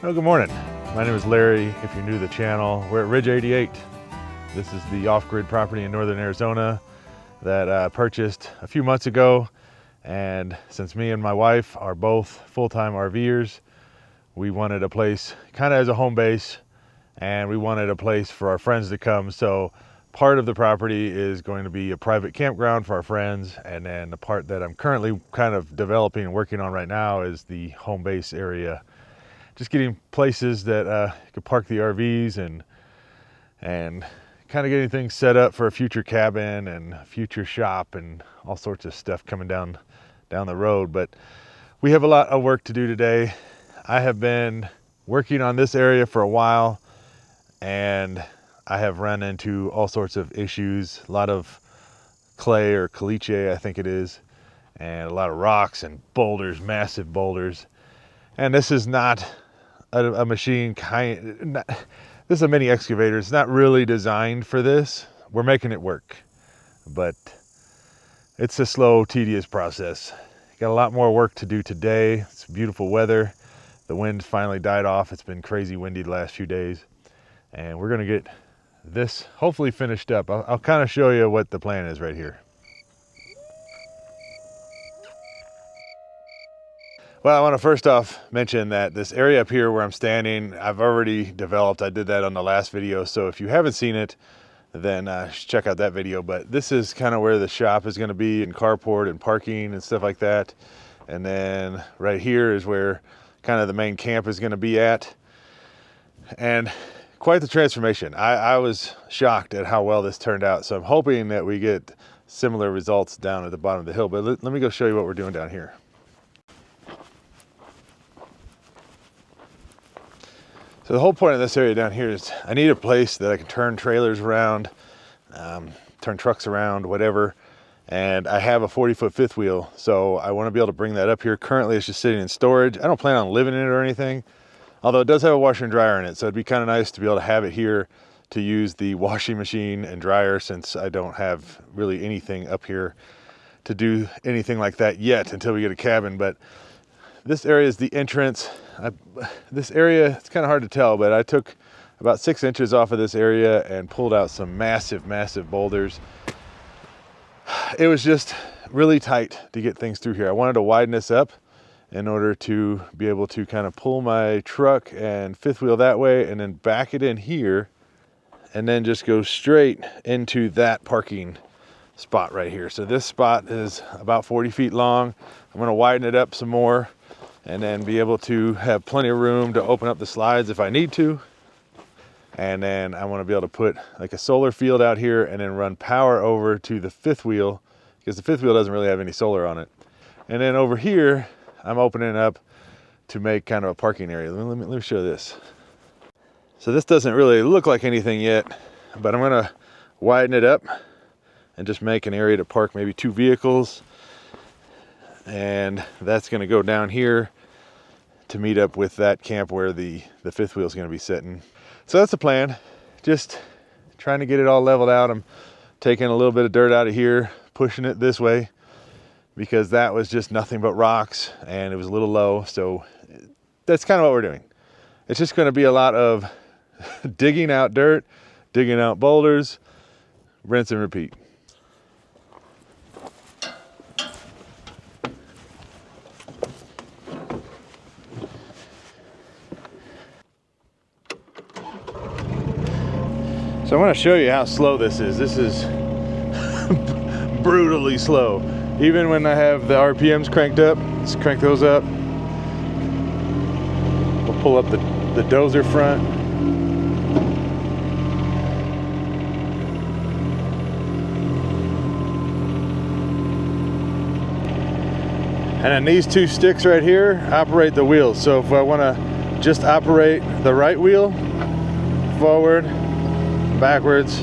Well, good morning. My name is Larry. If you're new to the channel, we're at Ridge 88. This is the off-grid property in northern Arizona that I purchased a few months ago. And since me and my wife are both full-time RVers, we wanted a place kind of as a home base, and we wanted a place for our friends to come. So part of the property is going to be a private campground for our friends, and then the part that I'm currently kind of developing and working on right now is the home base area. Just getting places that you could park the RVs and kind of getting things set up for a future cabin and a future shop and all sorts of stuff coming down the road. But we have a lot of work to do today. I have been working on this area for a while, and I have run into all sorts of issues, a lot of clay or caliche, I think it is, and a lot of rocks and boulders, massive boulders. And this is not a machine this is a mini excavator. It's not really designed for this. We're making it work, but it's a slow, tedious process. Got a lot more work to do today. It's beautiful weather. The wind finally died off. It's been crazy windy the last few days, and we're gonna get this hopefully finished up. I'll kind of show you what the plan is right here. Well, I want to first off mention that this area up here where I'm standing, I've already developed. I did that on the last video, so if you haven't seen it, then check out that video. But this is kind of where the shop is going to be, and carport and parking and stuff like that. And then right here is where kind of the main camp is going to be at. And quite the transformation. I was shocked at how well this turned out, so I'm hoping that we get similar results down at the bottom of the hill. But let me go show you what we're doing down here. So the whole point of this area down here is I need a place that I can turn trailers around, turn trucks around, whatever. And I have a 40-foot fifth wheel, so I want to be able to bring that up here. Currently it's just sitting in storage. I don't plan on living in it or anything, although it does have a washer and dryer in it. So it'd be kind of nice to be able to have it here to use the washing machine and dryer, since I don't have really anything up here to do anything like that yet until we get a cabin. But this area is the entrance. This area, it's kind of hard to tell, but I took about 6 inches off of this area and pulled out some massive, massive boulders. It was just really tight to get things through here. I wanted to widen this up in order to be able to kind of pull my truck and fifth wheel that way, and then back it in here, and then just go straight into that parking spot right here. So this spot is about 40 feet long. I'm going to widen it up some more, and then be able to have plenty of room to open up the slides if I need to. And then I want to be able to put like a solar field out here, and then run power over to the fifth wheel, because the fifth wheel doesn't really have any solar on it. And then over here, I'm opening up to make kind of a parking area. Let me show this. So this doesn't really look like anything yet, but I'm gonna widen it up and just make an area to park maybe 2 vehicles. And that's gonna go down here to meet up with that camp where the fifth wheel is going to be sitting. So that's the plan. Just trying to get it all leveled out. I'm taking a little bit of dirt out of here, pushing it this way, because that was just nothing but rocks and it was a little low. So that's kind of what we're doing. It's just going to be a lot of digging out dirt, digging out boulders, rinse and repeat. So I want to show you how slow this is. This is brutally slow. Even when I have the RPMs cranked up, let's crank those up. We'll pull up the dozer front. And then these two sticks right here operate the wheels. So if I want to just operate the right wheel, forward, backwards,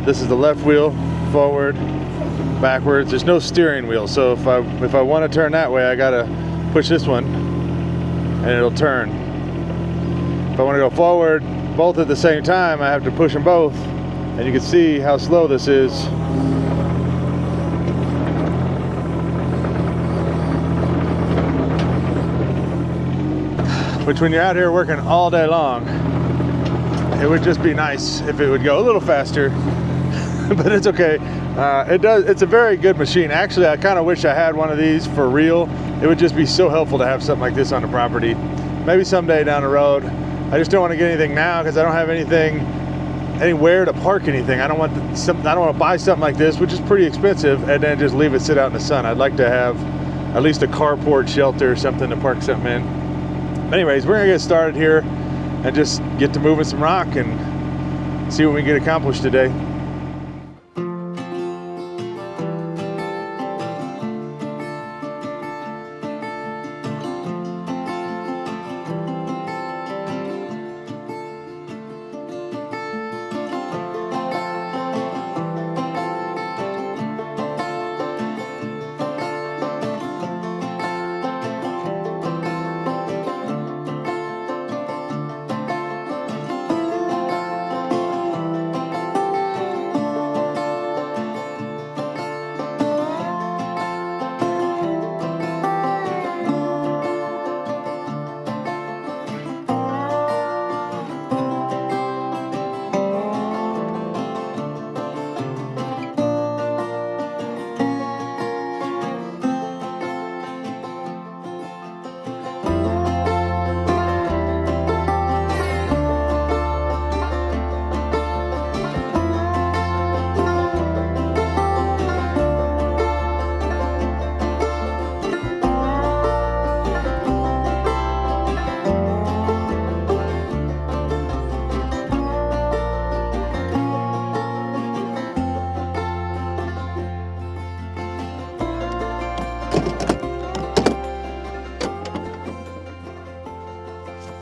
this is the left wheel, forward, backwards. There's no steering wheel, so if I want to turn that way, I gotta push this one and it'll turn. If I want to go forward both at the same time, I have to push them both, and you can see how slow this is. Which, when you're out here working all day long, it would just be nice if it would go a little faster, but it's okay. It's a very good machine. Actually, I kind of wish I had one of these for real. It would just be so helpful to have something like this on the property. Maybe someday down the road. I just don't want to get anything now because I don't have anywhere to park anything. I don't want to buy something like this, which is pretty expensive, and then just leave it sit out in the sun. I'd like to have at least a carport shelter or something to park something in. Anyways, we're gonna get started here and just get to moving some rock and see what we can get accomplished today.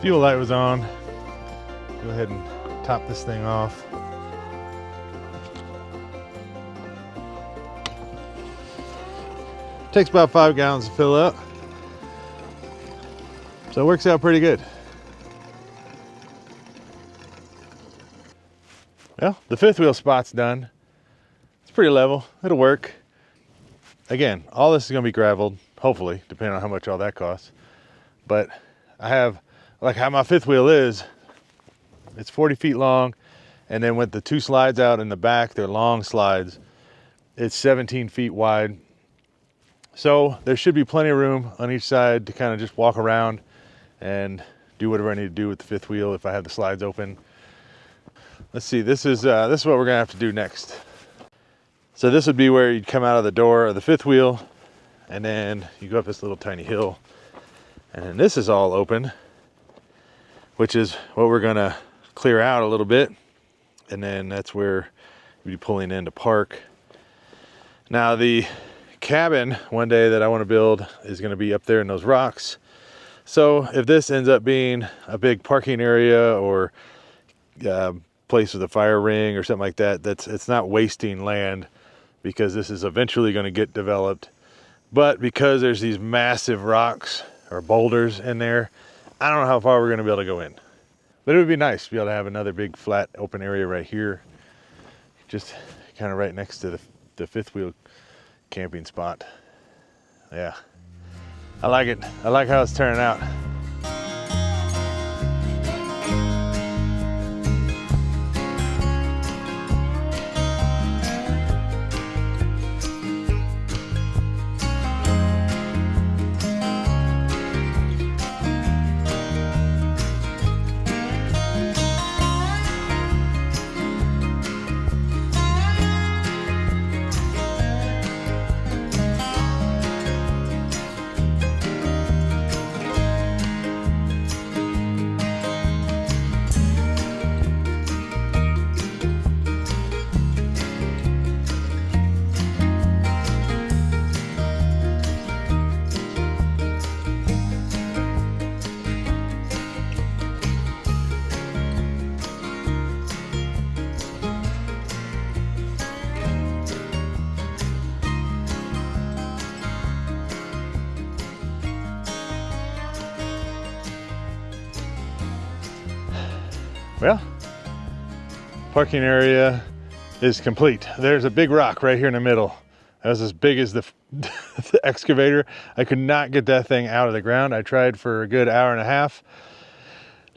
Fuel light was on. Go ahead and top this thing off. Takes about 5 gallons to fill up, so it works out pretty good. Well, the fifth wheel spot's done. It's pretty level. It'll work. Again, all this is going to be graveled, hopefully, depending on how much all that costs. But I have, like how my fifth wheel is, it's 40 feet long, and then with the 2 slides out in the back, they're long slides, it's 17 feet wide. So there should be plenty of room on each side to kind of just walk around and do whatever I need to do with the fifth wheel if I have the slides open. Let's see, this is what we're gonna have to do next. So this would be where you'd come out of the door of the fifth wheel, and then you go up this little tiny hill, and then this is all open, which is what we're gonna clear out a little bit, and then that's where you'd be pulling in to park. Now the cabin one day that I want to build is going to be up there in those rocks. So if this ends up being a big parking area or place with a fire ring or something like that, it's not wasting land, because this is eventually going to get developed. But because there's these massive rocks or boulders in there, I don't know how far we're going to be able to go in. But it would be nice to be able to have another big flat open area right here. just kind of right next to the fifth wheel camping spot. Yeah, I like it. I like how it's turning out. Well, parking area is complete. There's a big rock right here in the middle. That was as big as the excavator. I could not get that thing out of the ground. I tried for a good hour and a half,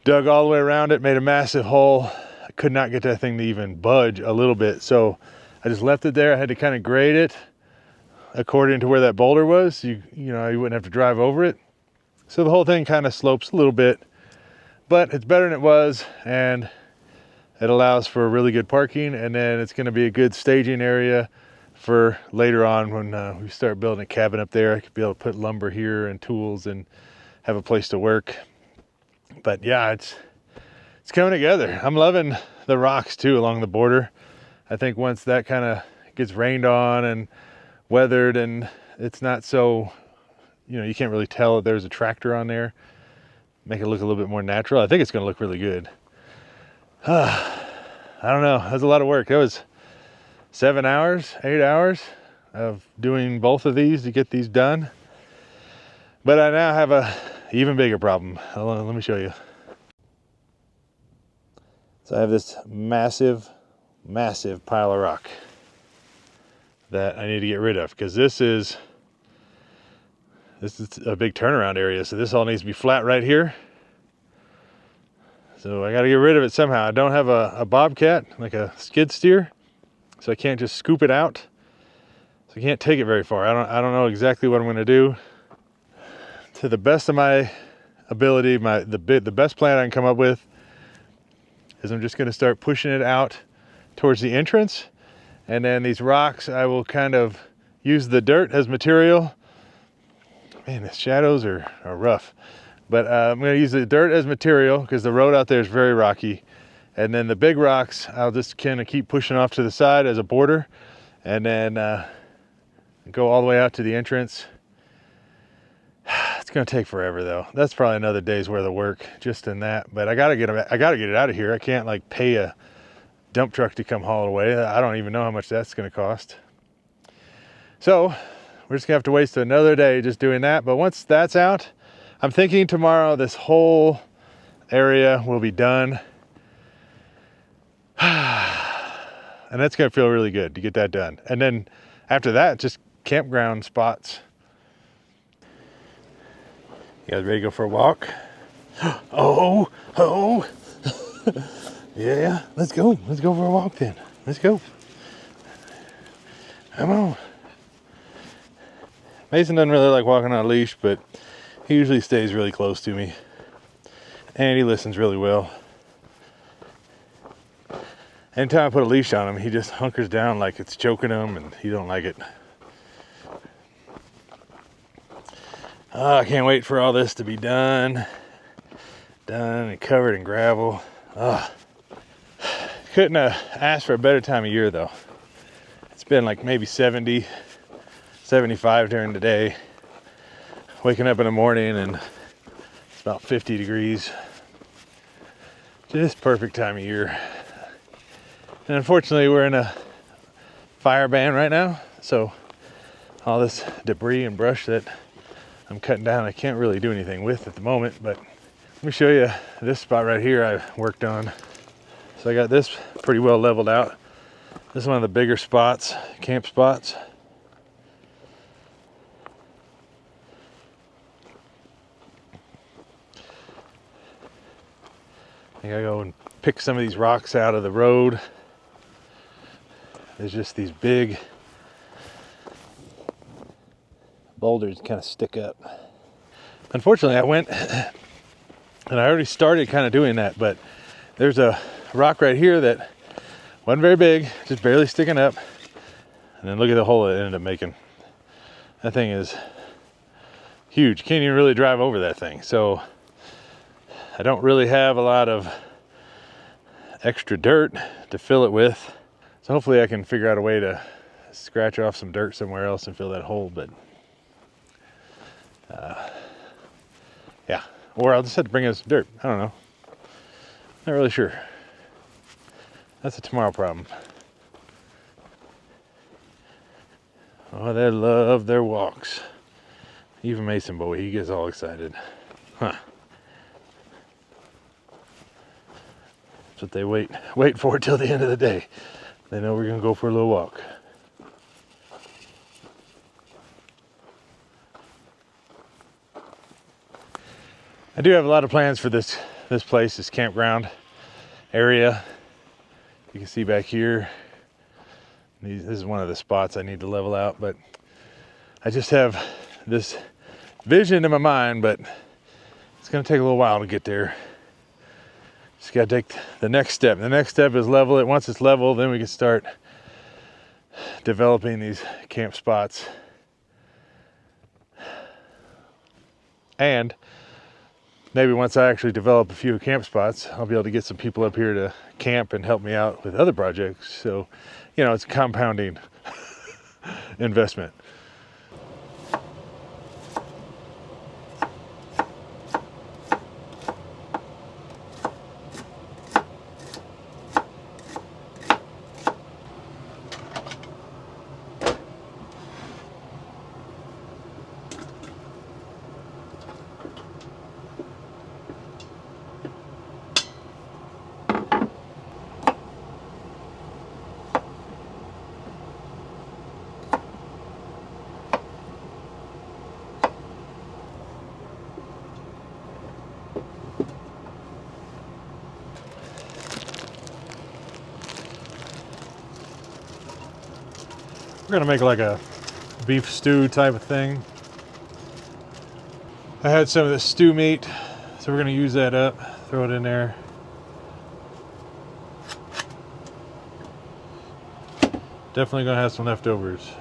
dug all the way around it, made a massive hole. I could not get that thing to even budge a little bit. So I just left it there. I had to kind of grade it according to where that boulder was. You know, you wouldn't have to drive over it. So the whole thing kind of slopes a little bit, but it's better than it was, and it allows for really good parking, and then it's going to be a good staging area for later on when we start building a cabin up there. I could be able to put lumber here and tools and have a place to work. But yeah, it's coming together. I'm loving the rocks too along the border. I think once that kind of gets rained on and weathered and it's not so, you know, you can't really tell that there's a tractor on there, make it look a little bit more natural. I think it's going to look really good. I don't know. That was a lot of work. That was 7 hours, 8 hours of doing both of these to get these done. But I now have a even bigger problem. Hold on, let me show you. So I have this massive pile of rock that I need to get rid of, because this is a big turnaround area. So this all needs to be flat right here. So I got to get rid of it somehow. I don't have a bobcat, like a skid steer, so I can't just scoop it out. So I can't take it very far. I don't know exactly what I'm going to do. To the best of my ability, the best plan I can come up with is I'm just going to start pushing it out towards the entrance, and then these rocks I will kind of use the dirt as material. Man, the shadows are rough. But I'm going to use the dirt as material because the road out there is very rocky. And then the big rocks, I'll just kind of keep pushing off to the side as a border, and then go all the way out to the entrance. It's going to take forever though. That's probably another day's worth of work just in that. But I got to get it out of here. I can't like pay a dump truck to come haul it away. I don't even know how much that's going to cost. So we're just going to have to waste another day just doing that. But once that's out, I'm thinking tomorrow this whole area will be done. And that's going to feel really good to get that done. And then after that, just campground spots. You guys ready to go for a walk? Oh. Yeah, let's go. Let's go for a walk then. Let's go. Come on. Mason doesn't really like walking on a leash, but he usually stays really close to me. And he listens really well. Anytime I put a leash on him, he just hunkers down like it's choking him, and he don't like it. I can't wait for all this to be done and covered in gravel. Couldn't have asked for a better time of year though. It's been like maybe 70, 75 during the day. Waking up in the morning and it's about 50 degrees. Just perfect time of year. And unfortunately we're in a fire ban right now, so all this debris and brush that I'm cutting down I can't really do anything with at the moment. But let me show you this spot right here I worked on. So I got this pretty well leveled out. This is one of the bigger spots, camp spots. I gotta go and pick some of these rocks out of the road. There's just these big boulders kind of stick up. Unfortunately, I went and I already started kind of doing that, but there's a rock right here that wasn't very big, just barely sticking up. And then look at the hole it ended up making. That thing is huge. Can't even really drive over that thing. So I don't really have a lot of extra dirt to fill it with. So hopefully I can figure out a way to scratch off some dirt somewhere else and fill that hole. But yeah, or I'll just have to bring in some dirt. I don't know. Not really sure. That's a tomorrow problem. Oh, they love their walks. Even Mason boy, he gets all excited. Huh. That's what they wait for till the end of the day. They know we're gonna go for a little walk. I do have a lot of plans for this place, this campground area. You can see back here, this is one of the spots I need to level out, but I just have this vision in my mind, but it's gonna take a little while to get there. Just gotta take the next step. The next step is level it. Once it's level, then we can start developing these camp spots. And maybe once I actually develop a few camp spots, I'll be able to get some people up here to camp and help me out with other projects. So, you know, it's a compounding investment. We're gonna make like a beef stew type of thing. I had some of this stew meat, so we're gonna use that up, throw it in there. Definitely gonna have some leftovers.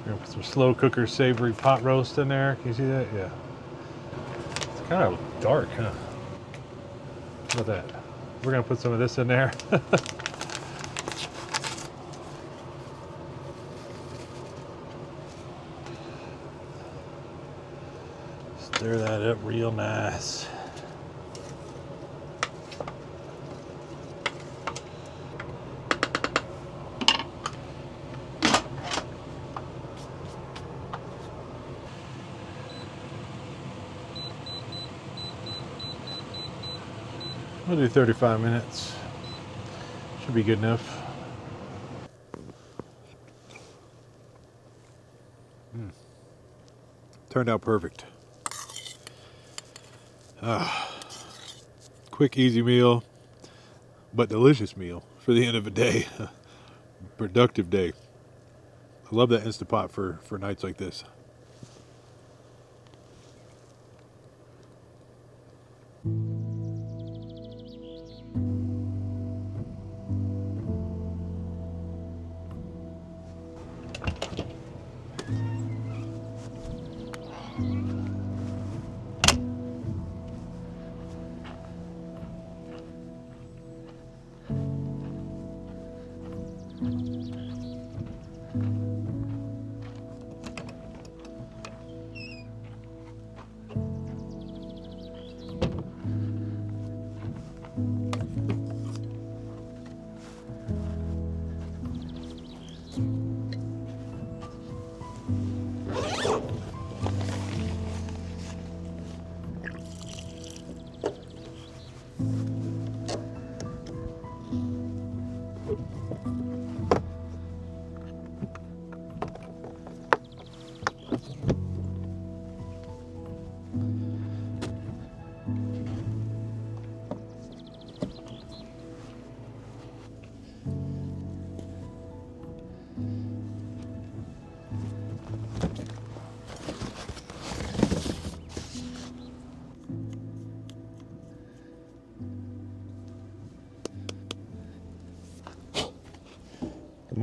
We're gonna put some slow cooker savory pot roast in there. Can you see that? Yeah. Kind of dark, huh? Look at that. We're gonna put some of this in there. Stir that up real nice. We'll do 35 minutes. Should be good enough. Turned out perfect. Quick, easy meal, but delicious meal for the end of a day. Productive day. I love that Instant Pot for nights like this.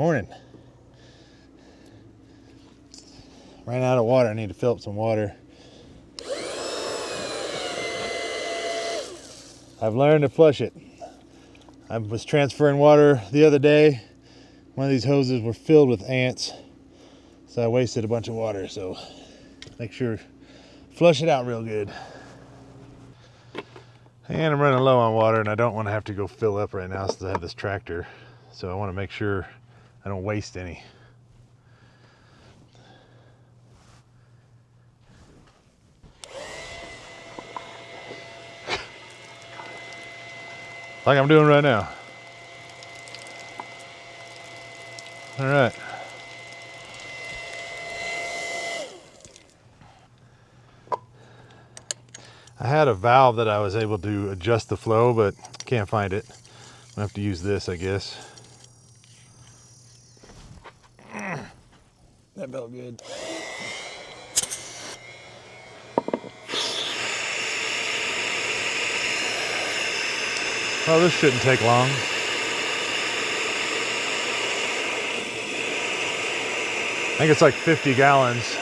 morning. Ran out of water. I need to fill up some water. I've learned to flush it. I was transferring water the other day. One of these hoses were filled with ants, so I wasted a bunch of water. So make sure flush it out real good. And I'm running low on water, and I don't want to have to go fill up right now since I have this tractor. So I want to make sure I don't waste any. Like I'm doing right now. All right. I had a valve that I was able to adjust the flow, but can't find it. I'm gonna have to use this, I guess. That felt good. Oh, this shouldn't take long. I think it's like 50 gallons.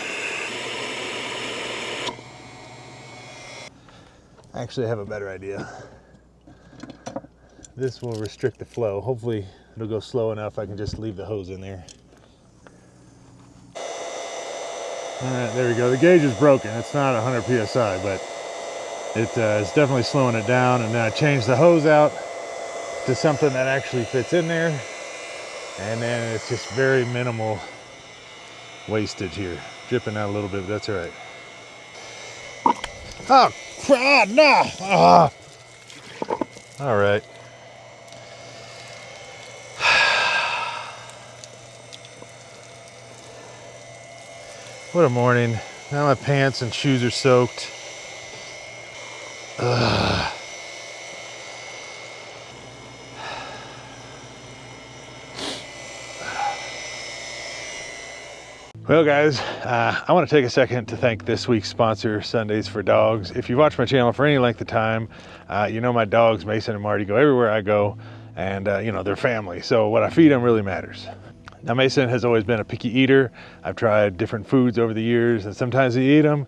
Actually, I have a better idea. This will restrict the flow. Hopefully, it'll go slow enough I can just leave the hose in there. All right, there we go. The gauge is broken. It's not 100 PSI, but it's definitely slowing it down. And then I changed the hose out to something that actually fits in there. And then it's just very minimal wastage here. Dripping out a little bit, but that's all right. Oh, crap, no! Oh. All right. What a morning. Now my pants and shoes are soaked. Ugh. Well guys, I want to take a second to thank this week's sponsor, Sundays for Dogs. If you've watched my channel for any length of time, you know my dogs, Mason and Marty, go everywhere I go, and you know, they're family. So what I feed them really matters. Now Mason has always been a picky eater. I've tried different foods over the years, and sometimes he eat them,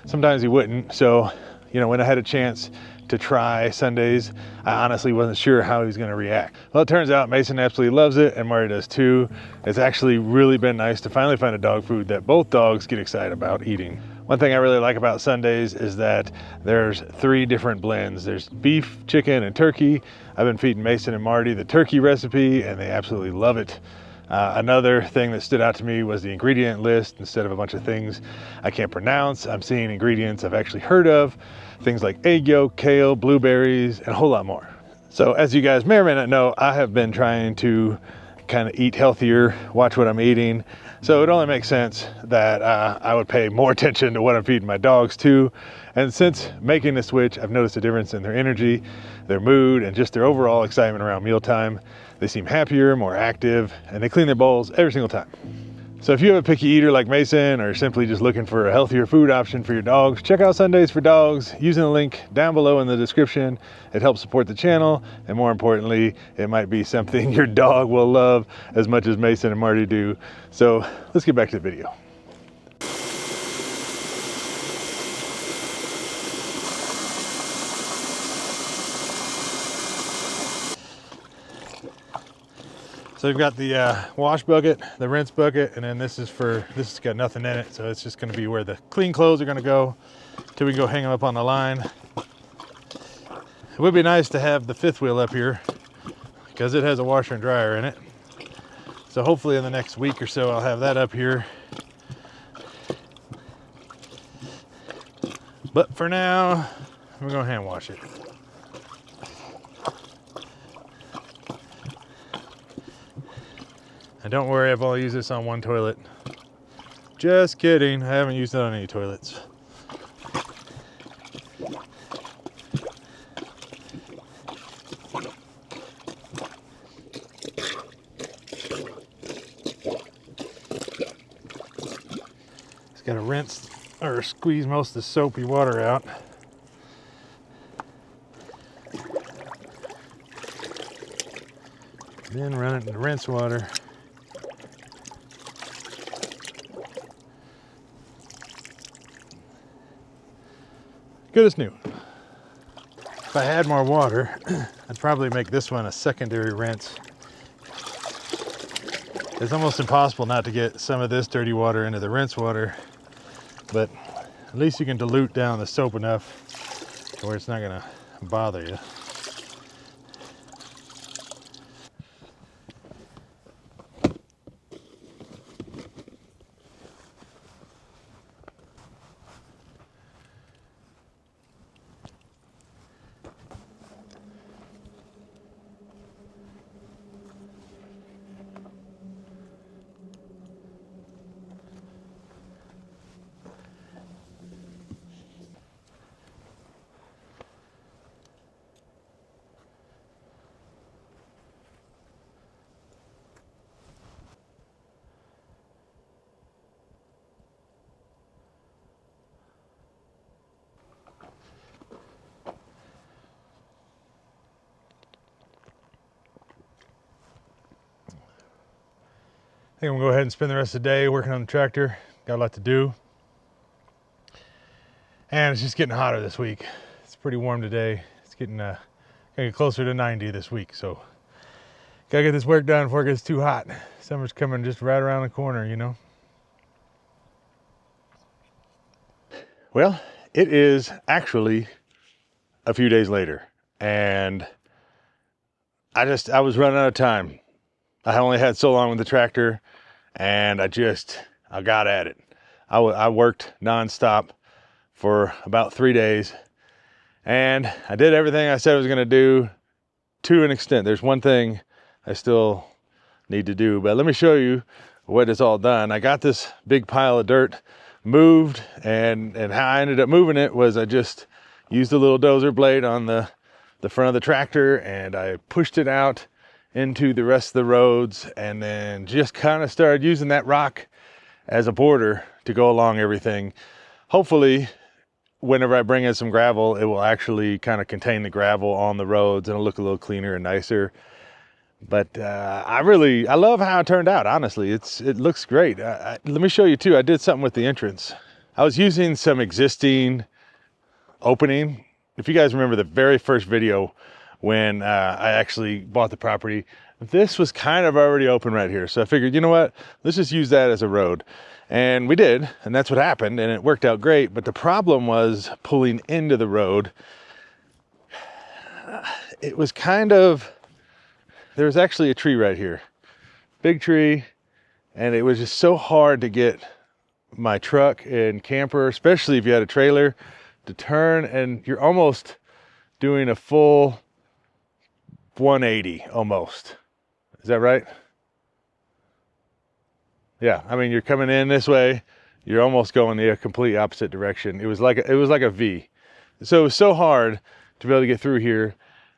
sometimes he wouldn't. So, you know, when I had a chance to try Sundays, I honestly wasn't sure how he was going to react. Well, it turns out Mason absolutely loves it, and Marty does too. It's actually really been nice to finally find a dog food that both dogs get excited about eating. One thing I really like about Sundays is that there's 3 different blends. There's beef, chicken, and turkey. I've been feeding Mason and Marty the turkey recipe, and they absolutely love it. Another thing that stood out to me was the ingredient list. Instead of a bunch of things I can't pronounce, I'm seeing ingredients I've actually heard of. Things like egg yolk, kale, blueberries, and a whole lot more. So as you guys may or may not know, I have been trying to kind of eat healthier, watch what I'm eating. So it only makes sense that I would pay more attention to what I'm feeding my dogs too. And since making the switch, I've noticed a difference in their energy, their mood, and just their overall excitement around mealtime. They seem happier, more active, and they clean their bowls every single time. So if you have a picky eater like Mason, or simply just looking for a healthier food option for your dogs, check out Sundays for Dogs using the link down below in the description. It helps support the channel, and more importantly, it might be something your dog will love as much as Mason and Marty do. So let's get back to the video. So we've got the wash bucket, the rinse bucket, and then this has got nothing in it, so it's just gonna be where the clean clothes are gonna go till we can go hang them up on the line. It would be nice to have the 5th wheel up here because it has a washer and dryer in it. So hopefully in the next week or so I'll have that up here. But for now, we're gonna hand wash it. And don't worry, I've only used this on 1 toilet. Just kidding, I haven't used it on any toilets. Just gotta rinse or squeeze most of the soapy water out. Then run it in the rinse water. good as new. If I had more water, I'd probably make this one a secondary rinse. It's almost impossible not to get some of this dirty water into the rinse water, but at least you can dilute down the soap enough to where it's not gonna bother you. I think I'm gonna go ahead and spend the rest of the day working on the tractor. Got a lot to do. And it's just getting hotter this week. It's pretty warm today. It's getting gonna get closer to 90 this week. So gotta get this work done before it gets too hot. Summer's coming just right around the corner, you know? Well, it is actually a few days later, and I was running out of time. I only had so long with the tractor, and I got at it. I worked nonstop for about 3 days, and I did everything I said I was going to do to an extent. There's one thing I still need to do, but let me show you what it's all done. I got this big pile of dirt moved, and how I ended up moving it was I just used a little dozer blade on the front of the tractor, and I pushed it out into the rest of the roads, and then just kind of started using that rock as a border to go along everything. Hopefully, whenever I bring in some gravel, it will actually kind of contain the gravel on the roads and it'll look a little cleaner and nicer. But I love how it turned out, honestly. It looks great. Let me show you too. I did something with the entrance. I was using some existing opening. If you guys remember the very first video, when I actually bought the property, this was kind of already open right here. So I figured, you know what, let's just use that as a road. And we did, and that's what happened, and it worked out great. But the problem was pulling into the road. It was there was actually a tree right here, big tree, and it was just so hard to get my truck and camper, especially if you had a trailer, to turn, and you're almost doing a full 180 almost. Is that right? Yeah, I mean, you're coming in this way, you're almost going the complete opposite direction. It was like a V. So it was so hard to be able to get through here.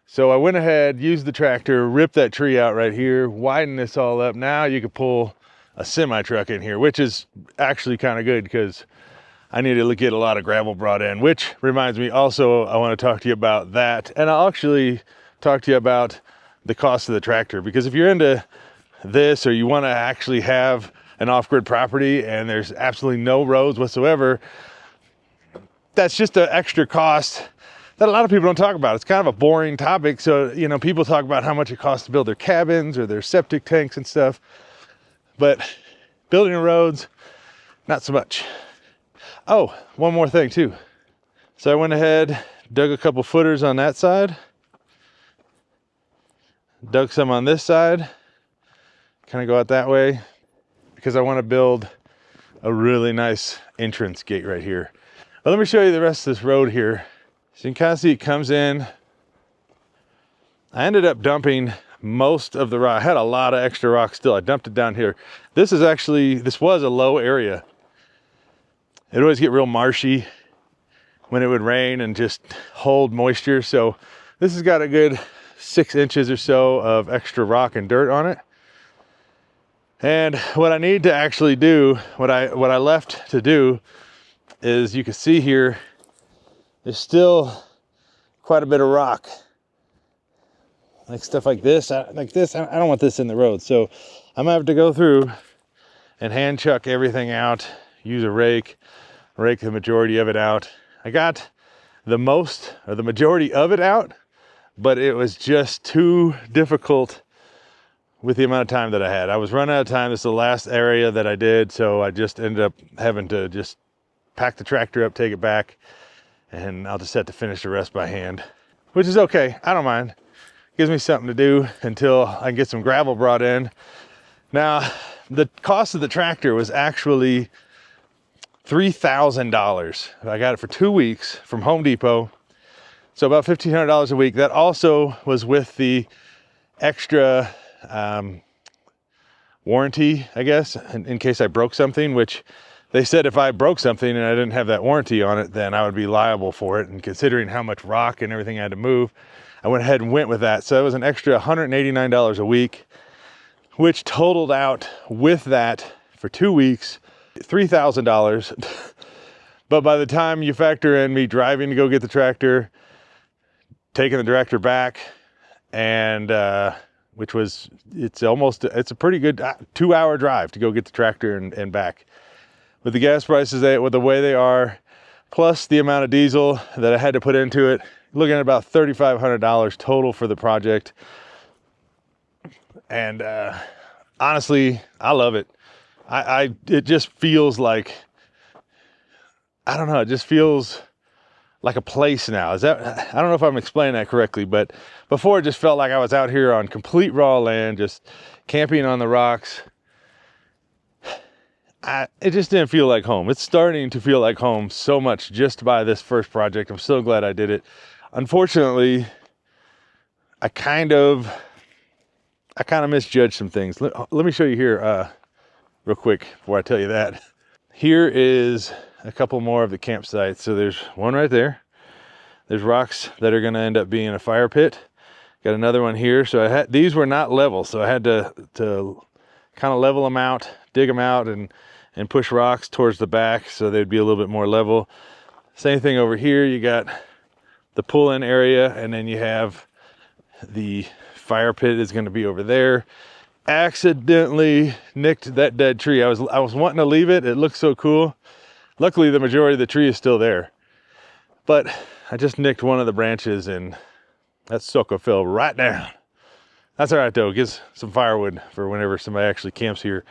So I went ahead, used the tractor, ripped that tree out right here, widened this all up. Now you could pull a semi truck in here, which is actually kind of good because I need to get a lot of gravel brought in, which reminds me also, I want to talk to you about that. And I'll actually talk to you about the cost of the tractor, because if you're into this, or you want to actually have an off-grid property and there's absolutely no roads whatsoever, that's just an extra cost that a lot of people don't talk about. It's kind of a boring topic. So, you know, people talk about how much it costs to build their cabins or their septic tanks and stuff, but building roads, not so much. Oh, one more thing too. So I went ahead, dug a couple footers on that side, dug some on this side, kind of go out that way, because I want to build a really nice entrance gate right here. But let me show you the rest of this road here. So you can kind of see it comes in. I ended up dumping most of the rock. I had a lot of extra rock still. I dumped it down here. This was a low area. It always get real marshy when it would rain and just hold moisture. So this has got a good 6 inches or so of extra rock and dirt on it. And what I need to actually do, what I left to do, is you can see here, there's still quite a bit of rock. Like stuff like this. I don't want this in the road. So I'm gonna have to go through and hand chuck everything out, use a rake the majority of it out. I got the most or the majority of it out, but it was just too difficult with the amount of time that I had. I was running out of time. This is the last area that I did, so I just ended up having to just pack the tractor up, take it back, and I'll just have to finish the rest by hand, which is okay. I don't mind. Gives me something to do until I can get some gravel brought in. Now, the cost of the tractor was actually $3,000. I got it for 2 weeks from Home Depot. So about $1,500 a week. That also was with the extra warranty, I guess, in case I broke something, which they said if I broke something and I didn't have that warranty on it, then I would be liable for it. And considering how much rock and everything I had to move, I went ahead and went with that. So it was an extra $189 a week, which totaled out with that for 2 weeks, $3,000. But by the time you factor in me driving to go get the tractor, taking the tractor back, and it's a pretty good 2-hour drive to go get the tractor and back. With the gas prices, with the way they are, plus the amount of diesel that I had to put into it, looking at about $3,500 total for the project. And honestly, I love it. It just feels like, I don't know, it just feels like a place now. I don't know if I'm explaining that correctly, but before it just felt like I was out here on complete raw land, just camping on the rocks. It just didn't feel like home. It's starting to feel like home so much just by this first project. I'm so glad I did it. Unfortunately, I kind of misjudged some things. Let me show you here real quick before I tell you that. Here is a couple more of the campsites. So there's one right there. There's rocks that are going to end up being a fire pit. Got another one here. So these were not level, so I had to kind of level them out, dig them out, and push rocks towards the back so they'd be a little bit more level. Same thing over here. You got the pull-in area, and then you have the fire pit is going to be over there. Accidentally nicked that dead tree. I was wanting to leave it. It looks so cool. Luckily, the majority of the tree is still there, but I just nicked one of the branches, and that sucker fell right down. That's all right though. It gives some firewood for whenever somebody actually camps here.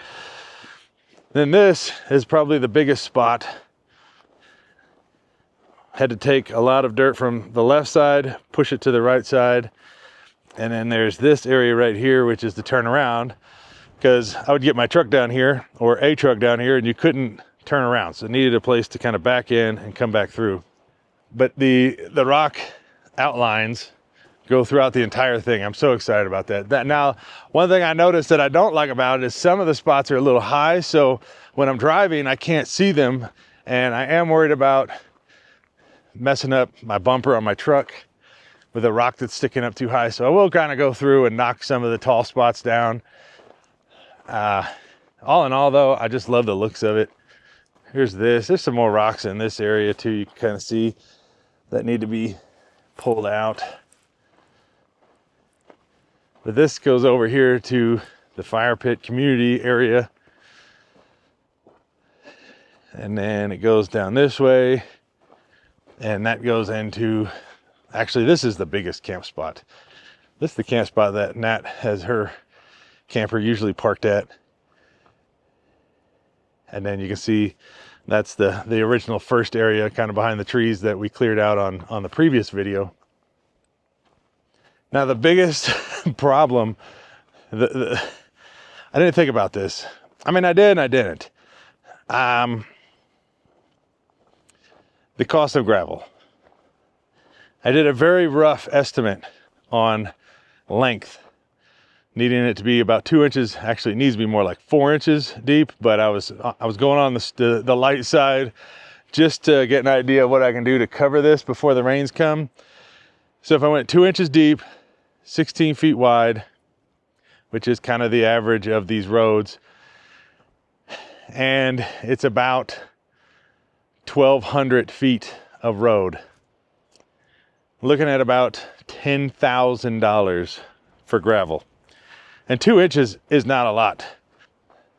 Then this is probably the biggest spot. Had to take a lot of dirt from the left side, push it to the right side. And then there's this area right here, which is the turnaround, because I would get my truck down here or a truck down here and you couldn't turn around. So it needed a place to kind of back in and come back through. But the rock outlines go throughout the entire thing. I'm so excited about that. Now, one thing I noticed that I don't like about it is some of the spots are a little high. So when I'm driving, I can't see them. And I am worried about messing up my bumper on my truck with a rock that's sticking up too high. So I will kind of go through and knock some of the tall spots down. All in all though, I just love the looks of it. There's some more rocks in this area too. You can kind of see that need to be pulled out. But this goes over here to the fire pit community area. And then it goes down this way. And that goes into, actually this is the biggest camp spot. This is the camp spot that Nat has her camper usually parked at. And then you can see that's the original first area kind of behind the trees that we cleared out on the previous video. Now the biggest problem, I didn't think about this. I mean, I did and I didn't. The cost of gravel. I did a very rough estimate on length, needing it to be about 2 inches. Actually, it needs to be more like 4 inches deep, but I was going on the light side just to get an idea of what I can do to cover this before the rains come. So if I went 2 inches deep, 16 feet wide, which is kind of the average of these roads, and it's about 1,200 feet of road, looking at about $10,000 for gravel. And 2 inches is not a lot.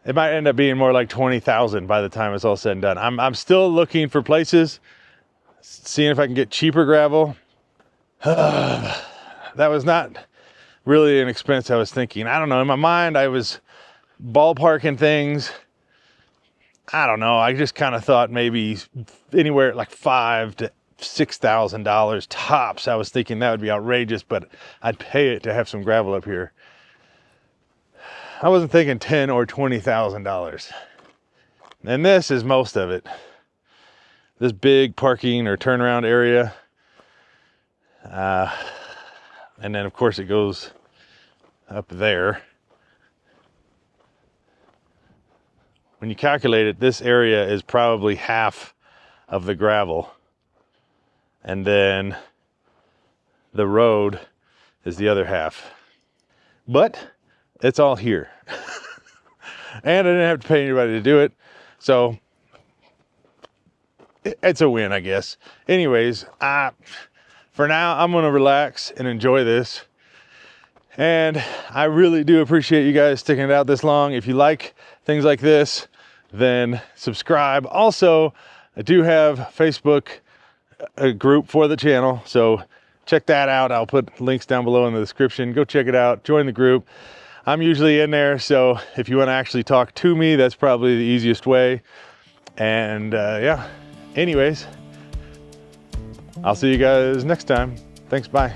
It might end up being more like 20,000 by the time it's all said and done. I'm still looking for places. seeing if I can get cheaper gravel. That was not really an expense I was thinking. I don't know, in my mind I was ballparking things. I don't know, I just kind of thought maybe anywhere like $5,000 to $6,000 tops. I was thinking that would be outrageous, but I'd pay it to have some gravel up here. I wasn't thinking $10,000 or $20,000. And this is most of it. This big parking or turnaround area. And then of course it goes up there. When you calculate it, this area is probably half of the gravel. And then the road is the other half. But it's all here. And I didn't have to pay anybody to do it. So it's a win, I guess. Anyways, for now, I'm gonna relax and enjoy this. And I really do appreciate you guys sticking it out this long. If you like things like this, then subscribe. Also, I do have Facebook, a group for the channel, so check that out. I'll put links down below in the description. Go check it out, join the group. I'm usually in there, so if you want to actually talk to me, that's probably the easiest way. And yeah, anyways, I'll see you guys next time. Thanks, bye.